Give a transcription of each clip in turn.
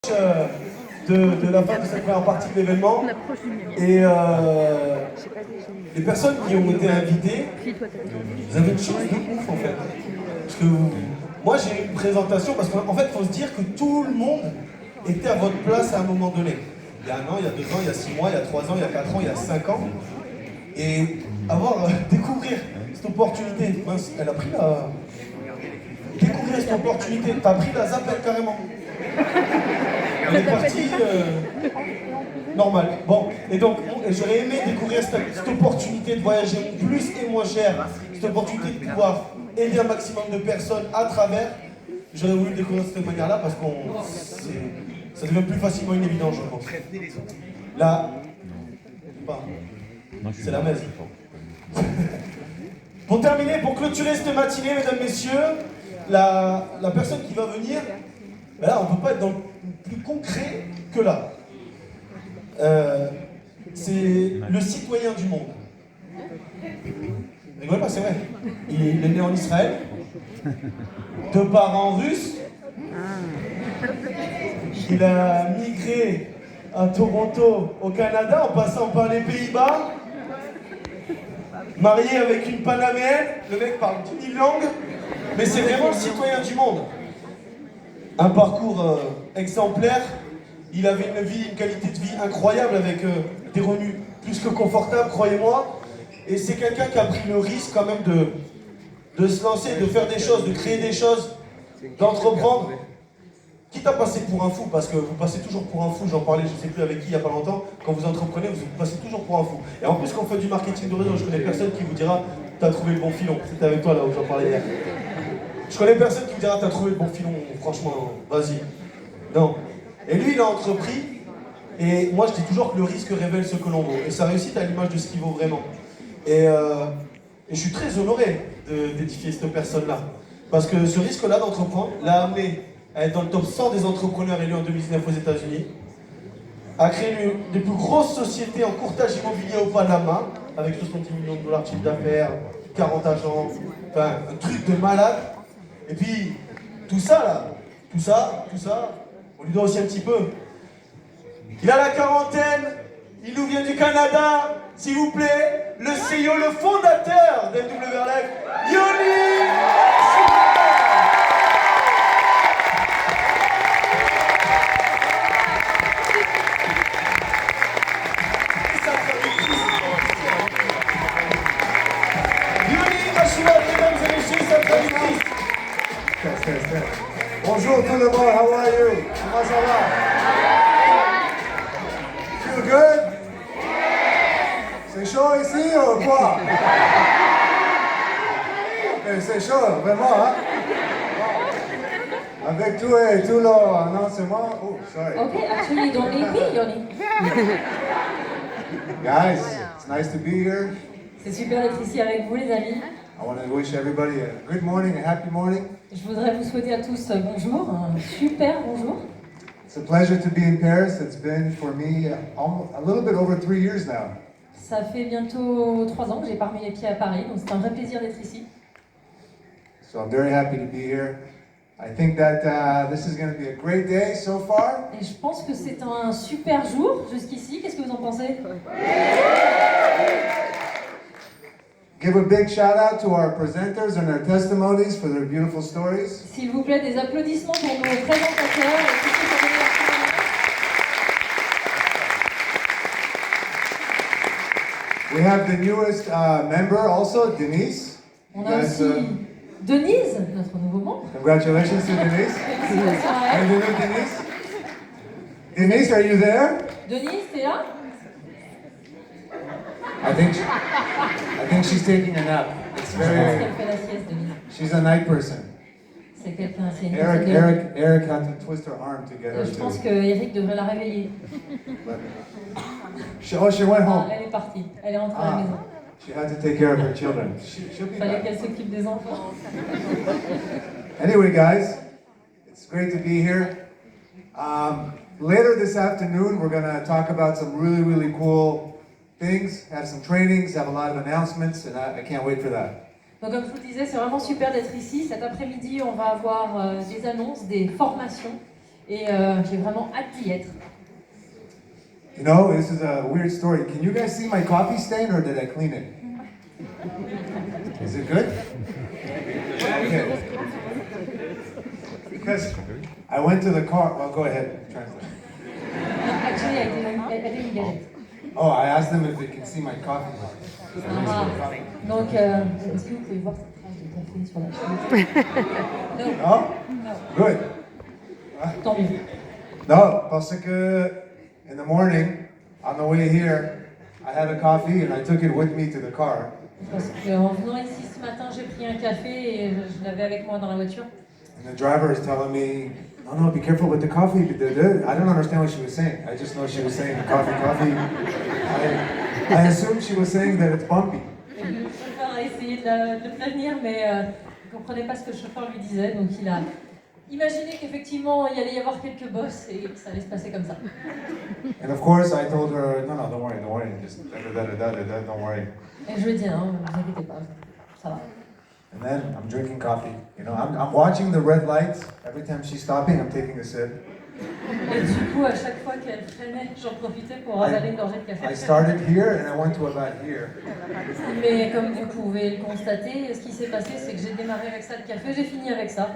De la fin de cette première partie de l'événement. Et les personnes qui ont été invitées, vous avez une chance de ouf en fait. Parce que moi j'ai une présentation, parce qu'en fait il faut se dire que tout le monde était à votre place à un moment donné. Il y a 1 an, il y a 2 ans, il y a 6 mois, il y a 3 ans, il y a 4 ans, il y a 5 ans. Et avoir découvrir cette opportunité, mince, elle a pris la... Découvrir cette opportunité, t'as pris la zappelle carrément. Elle est partie normale. Bon, et donc j'aurais aimé découvrir cette opportunité de voyager plus et moins cher, cette opportunité de pouvoir aider un maximum de personnes à travers. J'aurais voulu découvrir de cette manière-là parce que ça devient plus facilement une évidence, je pense. Là, c'est la messe. Pour terminer, pour clôturer cette matinée, mesdames, messieurs, la personne qui va venir, ben là, on ne peut pas être dans le plus concret que là. C'est le citoyen du monde. Rigolez pas, c'est vrai. Il est né en Israël, de parents russes. Il a migré à Toronto, au Canada, en passant par les Pays-Bas. Marié avec une Panaméenne, le mec parle 10 000 langues, mais c'est vraiment le citoyen du monde. Un parcours exemplaire, il avait une qualité de vie incroyable avec des revenus plus que confortables, croyez-moi. Et c'est quelqu'un qui a pris le risque quand même de se lancer, de faire des choses, de créer des choses, d'entreprendre. Quitte à passer pour un fou, parce que vous passez toujours pour un fou, j'en parlais, je ne sais plus avec qui il n'y a pas longtemps, quand vous entreprenez, vous passez toujours pour un fou. Et en plus, quand vous faites du marketing de réseau, je connais personne qui vous dira « t'as trouvé le bon filon ». C'était avec toi là où j'en parlais hier. Je connais personne qui vous dira « t'as trouvé le bon filon, franchement, vas-y ». Non. Et lui, il a entrepris, et moi je dis toujours que le risque révèle ce que l'on vaut. Et sa réussite à l'image de ce qu'il vaut vraiment. Et je suis très honoré d'édifier cette personne-là. Parce que ce risque-là d'entreprendre l'a amené à être dans le top 100 des entrepreneurs élus en 2019 aux États-Unis, a créé l'une des plus grosses sociétés en courtage immobilier au Panama, avec 70 millions de dollars de chiffre d'affaires, 40 agents, enfin un truc de malade. Et puis, tout ça là, tout ça, on lui doit aussi un petit peu. Il a la quarantaine, il nous vient du Canada, s'il vous plaît, le CEO, le fondateur d'NWRLife, Yoni! Bonjour tout le monde, how are you? Comment ça va? Feel good? C'est chaud ici ou quoi? C'est chaud, vraiment, hein? Avec tout et tout l'annoncement. Oh, sorry. Okay, actually you don't need me, Yoni. Guys, it's nice to be here. C'est super d'être ici avec vous, les amis. I want to wish everybody a good morning, a happy morning. Je voudrais vous souhaiter à tous bonjour, un super bonjour. It's a pleasure to be in Paris. It's been for me a little bit over 3 years now. Ça fait bientôt 3 ans que j'ai pas remis les pieds à Paris, donc c'est un vrai plaisir d'être ici. So I'm very happy to be here. I think that this is going to be a great day so far. Et je pense que c'est un super jour jusqu'ici. Qu'est-ce que vous en pensez? Give a big shout out to our presenters and their testimonies for their beautiful stories. S'il vous plaît, des applaudissements pour nos présentateurs et tous ceux qui ont donné leur témoignage. We have the newest member also, Denise. On a aussi Denise, notre nouveau membre. Congratulations to Denise. Félicitations à elle. Bienvenue, Denise. Denise, are you there? Denise, t'es là? I think she's taking a nap. It's Je pense very. qu'elle fait la sieste, Denise. She's a night person. C'est quelqu'un, c'est une personne de... Eric had to twist her arm to get her Je pense to. que Eric devrait la réveiller. But she went Ah, home. elle est partie, elle est rentrée à la maison. She had to take care of her children. She'll be Il fallait back. qu'elle s'occupe des enfants. Anyway, guys, it's great to be here. Later this afternoon, we're going to talk about some really, really cool things, have some trainings, have a lot of announcements, and I can't wait for that. Donc comme je vous le disais, c'est vraiment super d'être ici. Cet après-midi, on va avoir des annonces, des formations. Et j'ai vraiment hâte d'y être. You know, this is a weird story. Can you guys see my coffee stain or did I clean it? Is it good? Okay. Because I went to the car. Well, go ahead, translate. Actually, I didn't get it. Oh, I asked them if they can see my coffee mug. Ah, donc, est-ce que vous pouvez voir cette trace de café sur la chaise? No? Non, Good. tant mieux. No, parce que in the morning, on the way here, I had a coffee and I took it with me to the car. Parce qu'en venant ici ce matin, j'ai pris un café et je l'avais avec moi dans la voiture. And the driver is telling me, no, be careful with the coffee. I don't understand what she was saying. I just know she was saying coffee, coffee. I assumed she was saying that it's bumpy. Et le chauffeur a essayé de le prévenir, mais il ne comprenait pas ce que le chauffeur lui disait, donc il a imaginé qu'effectivement il allait y avoir quelques bosses et que ça allait se passer comme ça. And of course, I told her, no, don't worry, just don't worry. Et je lui ai dit, non, ne vous inquiétez pas, ça va. And then I'm drinking coffee. You know, I'm watching the red lights. Every time she's stopping, I'm taking a sip. Et du coup, à chaque fois qu'elle freinait, j'en profitais pour avaler une gorgée de café. I started here and I went to about here. Mais comme vous pouvez le constater, ce qui s'est passé, c'est que j'ai démarré avec ça le café, j'ai fini avec ça.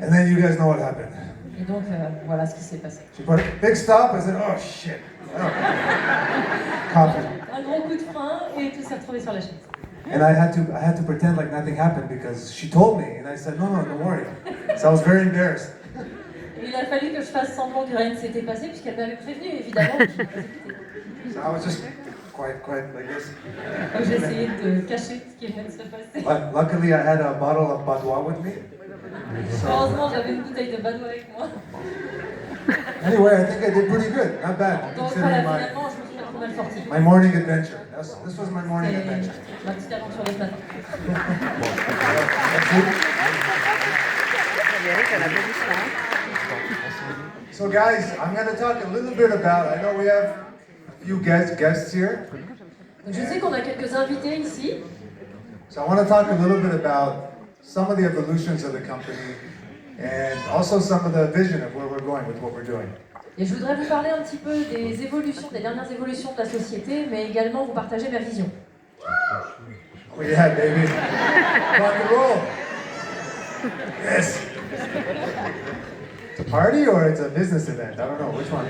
And then you guys know what happened. Et donc, voilà ce qui s'est passé. She put a big stop. I said, oh shit. Oh. Coffee. Un gros coup de frein et tout s'est retrouvé sur la chaise. And I had to pretend like nothing happened because she told me, and I said, no, don't worry. So I was very embarrassed. Et il a fallu que je fasse semblant que rien ne s'était passé, puisqu'elle m'avait prévenu, évidemment. So I was just quiet like this. Donc j'ai essayé de cacher ce qui venait de se passer. But luckily, I had a bottle of Badois with me. Heureusement, j'avais une bouteille de Badois avec moi. Anyway, I think I did pretty good. Not bad, Donc considering voilà, finalement, je me suis pas trop mal sortie. my morning adventure. This was my morning C'est adventure. ma petite aventure de ce matin. So guys, I'm going to talk a little bit about, I know we have a few guests here. Donc je sais qu'on a quelques invités ici. So I want to talk a little bit about some of the evolutions of the company and also some of the vision of where we're going with what we're doing. Et je voudrais vous parler un petit peu des évolutions, des dernières évolutions de la société, mais également vous partager ma vision. Oh yeah, baby. Rock and roll. Yes. It's a party or it's a business event? I don't know, which one?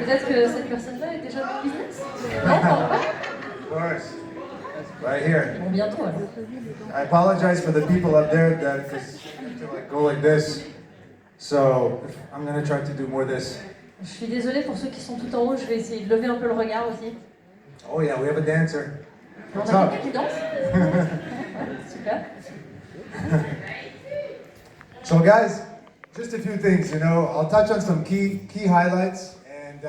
Peut-être que cette personne-là est déjà dans le business? Non, pas encore? Of course. Right here. Bon, bientôt alors. I apologize for the people up there that because to like go like this. So I'm gonna try to do more this. Je suis désolée pour ceux qui sont tout en haut, je vais essayer de lever un peu le regard aussi. Oh yeah, we have a dancer. On What's a up? quelqu'un qui danse? Super. So guys, just a few things, you know, I'll touch on some key highlights. And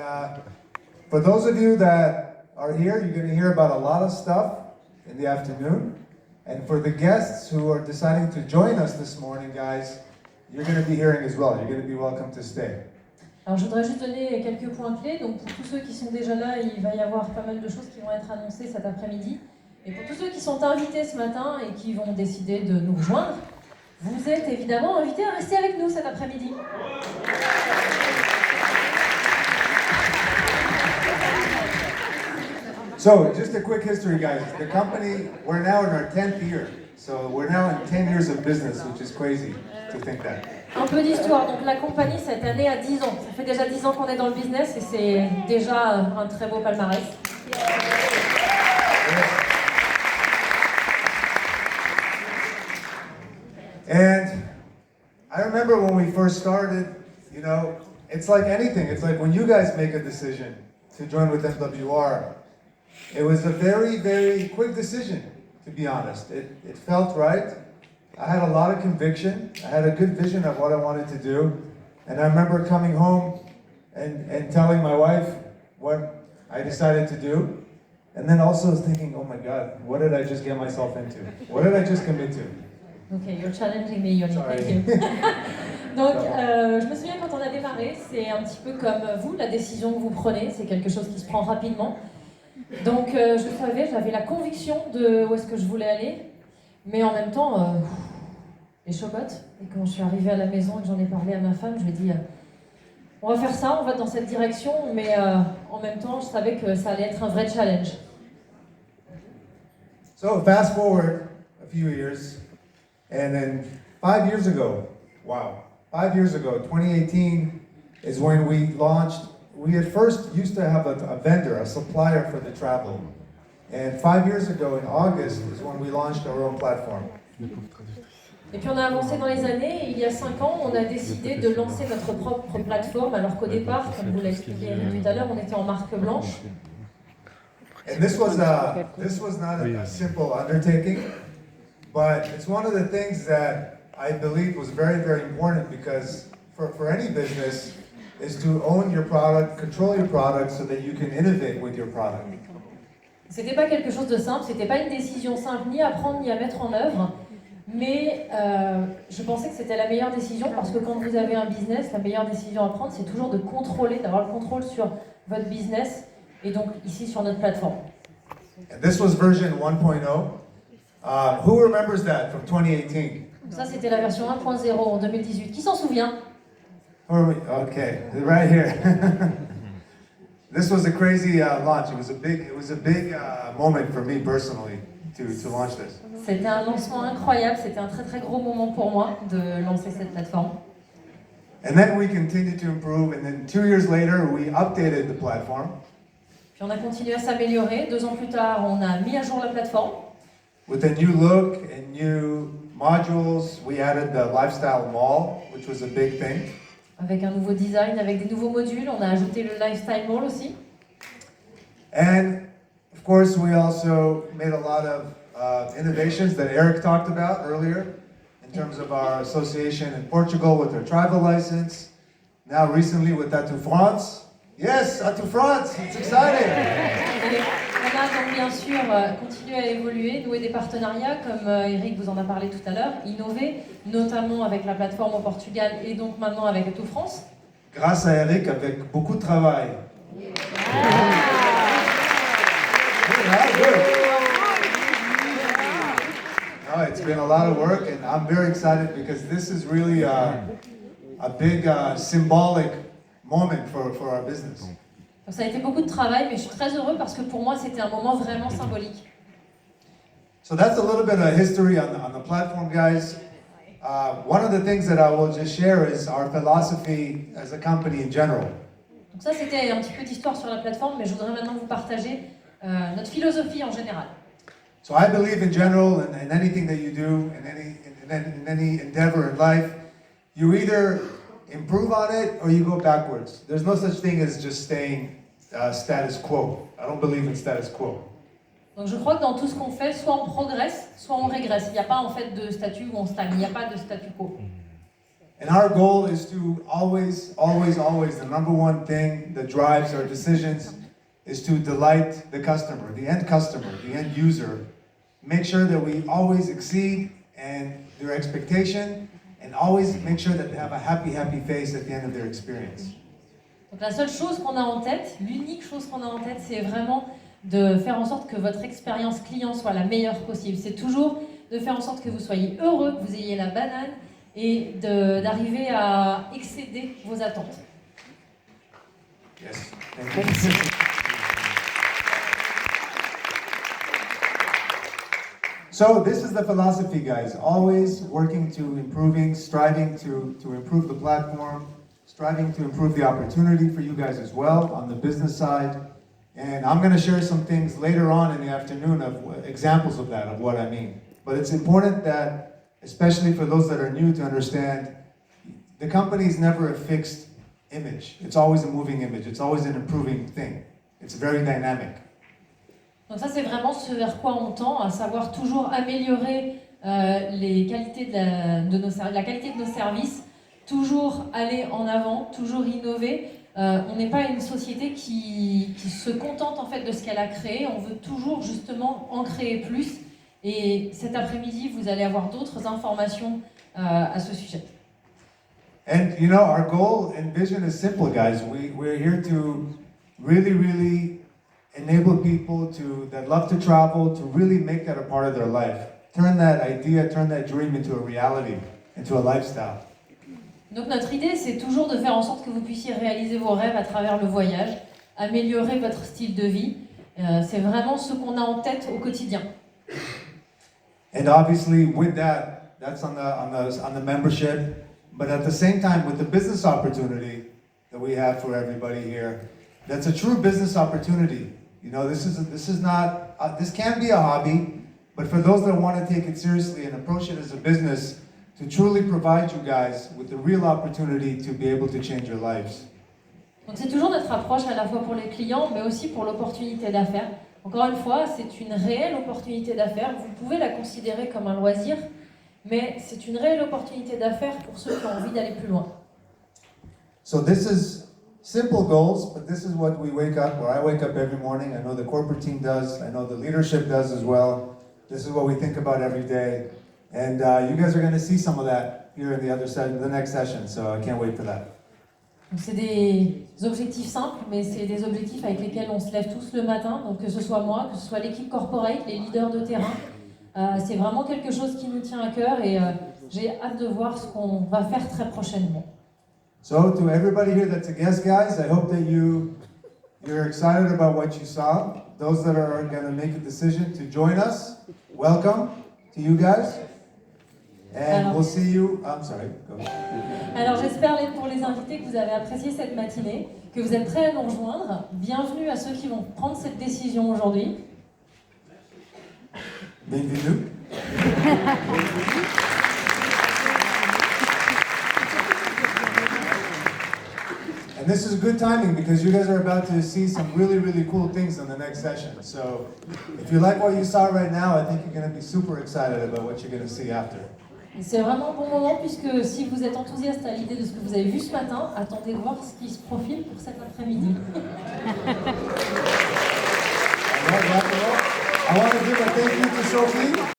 for those of you that are here, you're gonna hear about a lot of stuff in the afternoon. And for the guests who are deciding to join us this morning, guys, you're gonna be hearing as well. You're gonna be welcome to stay. Alors je voudrais juste donner quelques points clés. Donc pour tous ceux qui sont déjà là, il va y avoir pas mal de choses qui vont être annoncées cet après-midi. Et pour tous ceux qui sont invités ce matin et qui vont décider de nous rejoindre, vous êtes évidemment invités à rester avec nous cet après-midi. So, just a quick history, guys. The company, we're now in our 10th year. So, we're now in 10 years of business, which is crazy to think that. Un peu d'histoire. Donc la compagnie cette année a 10 ans. Ça fait déjà 10 ans qu'on est dans le business et c'est déjà un très beau palmarès. And I remember when we first started, you know, it's like anything. It's like when you guys make a decision to join with MWR, it was a very, very quick decision, to be honest. It felt right. I had a lot of conviction. I had a good vision of what I wanted to do. And I remember coming home and telling my wife what I decided to do. And then also thinking, oh my God, what did I just get myself into? What did I just commit to? Ok, you're challenging me, Yoni. Sorry. Thank you. Donc, je me souviens quand on a démarré, c'est un petit peu comme vous, la décision que vous prenez, c'est quelque chose qui se prend rapidement. Donc, je savais, j'avais la conviction de où est-ce que je voulais aller, mais en même temps, les chocottes. Et quand je suis arrivée à la maison et que j'en ai parlé à ma femme, je lui ai dit On va faire ça, on va dans cette direction, mais en même temps, je savais que ça allait être un vrai challenge. So fast forward a few years, and then 5 years ago, wow, 5 years ago, 2018 is when we launched. We at first used to have a vendor, a supplier for the travel. And 5 years ago in August is when we launched our own platform. Et puis on a avancé dans les années, et il y a 5 ans, on a décidé de lancer notre propre plateforme, alors qu'au départ, comme vous l'a expliqué Eric tout à l'heure, on était en marque blanche. And this was not a simple undertaking, but it's one of the things that I believe was very, very important, because for any business is to own your product, control your product so that you can innovate with your product. C'était pas quelque chose de simple, c'était pas une décision simple ni à prendre ni à mettre en œuvre, mais je pensais que c'était la meilleure décision, parce que quand vous avez un business, la meilleure décision à prendre, c'est toujours de contrôler, d'avoir le contrôle sur votre business, et donc ici sur notre plateforme. And this was version 1.0. Who remembers that from 2018? Donc ça, c'était la version 1.0 en 2018. Qui s'en souvient? Okay, right here. This was a crazy launch. It was a big moment for me personally to launch this. C'était un lancement incroyable, c'était un très très gros moment pour moi de lancer cette plateforme. And then we continued to improve, and then 2 years later we updated the platform. Puis on a continué à s'améliorer. 2 ans plus tard, on a mis à jour la plateforme. With a new look and new modules, we added the lifestyle mall, which was a big thing. Avec un nouveau design, avec des nouveaux modules, on a ajouté le Lifestyle Mall aussi. And of course, we also made a lot of innovations that Eric talked about earlier in terms of our association in Portugal with our travel license. Now recently with Tattoo France. Yes, Tattoo France, it's exciting. Et on a donc bien sûr continué à évoluer, nouer des partenariats, comme Eric vous en a parlé tout à l'heure, innover, notamment avec la plateforme au Portugal et donc maintenant avec Tattoo France. Grâce à Eric, avec beaucoup de travail. No, it's been a lot of work, and I'm very excited because this is really a big symbolic moment for our business. Donc ça a été beaucoup de travail, mais je suis très heureux parce que pour moi c'était un moment vraiment symbolique. So that's a little bit of history on the platform, guys. One of the things that I will just share is our philosophy as a company in general. Donc ça c'était un petit peu d'histoire sur la plateforme, mais je voudrais maintenant vous partager notre philosophie en général. So I believe in general, in anything that you do, in any endeavor in life, you either improve on it or you go backwards. There's no such thing as just staying status quo. I don't believe in status quo. Donc je crois que dans tout ce qu'on fait, soit on progresse, soit on régresse. Il n'y a pas en fait de statut où on stagne, il n'y a pas de statu quo. And our goal is to always, the number one thing that drives our decisions is to delight the customer, the end user. Make sure that we always exceed and their expectation, and always make sure that they have a happy face at the end of their experience. Donc la seule chose qu'on a en tête, l'unique chose qu'on a en tête, c'est vraiment de faire en sorte que votre expérience client soit la meilleure possible. C'est toujours de faire en sorte que vous soyez heureux, que vous ayez la banane et d'arriver à excéder vos attentes. Yes. Thank you. So this is the philosophy, guys. Always working to improving, striving to improve the platform, striving to improve the opportunity for you guys as well on the business side. And I'm going to share some things later on in the afternoon of examples of that, of what I mean. But it's important that, especially for those that are new, to understand the company is never a fixed image. It's always a moving image. It's always an improving thing. It's very dynamic. Donc ça c'est vraiment ce vers quoi on tend, à savoir toujours améliorer les qualités la qualité de nos services, toujours aller en avant, toujours innover. On n'est pas une société qui se contente en fait de ce qu'elle a créé, on veut toujours justement en créer plus. Et cet après-midi, vous allez avoir d'autres informations à ce sujet. And you know, our goal and vision is simple, guys. We're here to really enable people that love to travel to really make that a part of their life. Turn that idea, turn that dream into a reality, into a lifestyle. Donc notre idée, c'est toujours de faire en sorte que vous puissiez réaliser vos rêves à travers le voyage, améliorer votre style de vie. C'est vraiment ce qu'on a en tête au quotidien. And obviously, with that, that's on the membership. But at the same time, with the business opportunity that we have for everybody here, that's a true business opportunity. You know, this is not this can be a hobby, but for those that want to take it seriously and approach it as a business, to truly provide you guys with the real opportunity to be able to change your lives. Donc c'est toujours notre approche à la fois pour les clients, mais aussi pour l'opportunité d'affaires. Encore une fois, c'est une réelle opportunité d'affaires. Vous pouvez la considérer comme un loisir, mais c'est une réelle opportunité d'affaires pour ceux qui ont envie d'aller plus loin. So this is simple goals, but this is what we wake up, where I wake up every morning. I know the corporate team does. I know the leadership does as well. This is what we think about every day. And you guys are going to see some of that here in the next session, so I can't wait for that. Donc c'est des objectifs simples, mais c'est des objectifs avec lesquels on se lève tous le matin. Donc que ce soit moi, que ce soit l'équipe corporate, les leaders de terrain, c'est vraiment quelque chose qui nous tient à cœur et j'ai hâte de voir ce qu'on va faire très prochainement. So to everybody here that's a guest, guys, I hope that you're excited about what you saw. Those that are going to make a decision to join us, welcome to you guys. And we'll see you. I'm sorry. Go ahead. Alors j'espère pour les invités que vous avez apprécié cette matinée, que vous êtes prêts à nous rejoindre. Bienvenue à ceux qui vont prendre cette décision aujourd'hui. Bienvenue. And this is good timing because you guys are about to see some really, really cool things in the next session. So if you like what you saw right now, I think you're going to be super excited about what you're going to see after. Et c'est vraiment un bon moment puisque si vous êtes enthousiaste à l'idée de ce que vous avez vu ce matin, attendez de voir ce qui se profile pour cet après-midi. I want to give a thank you to Sophie.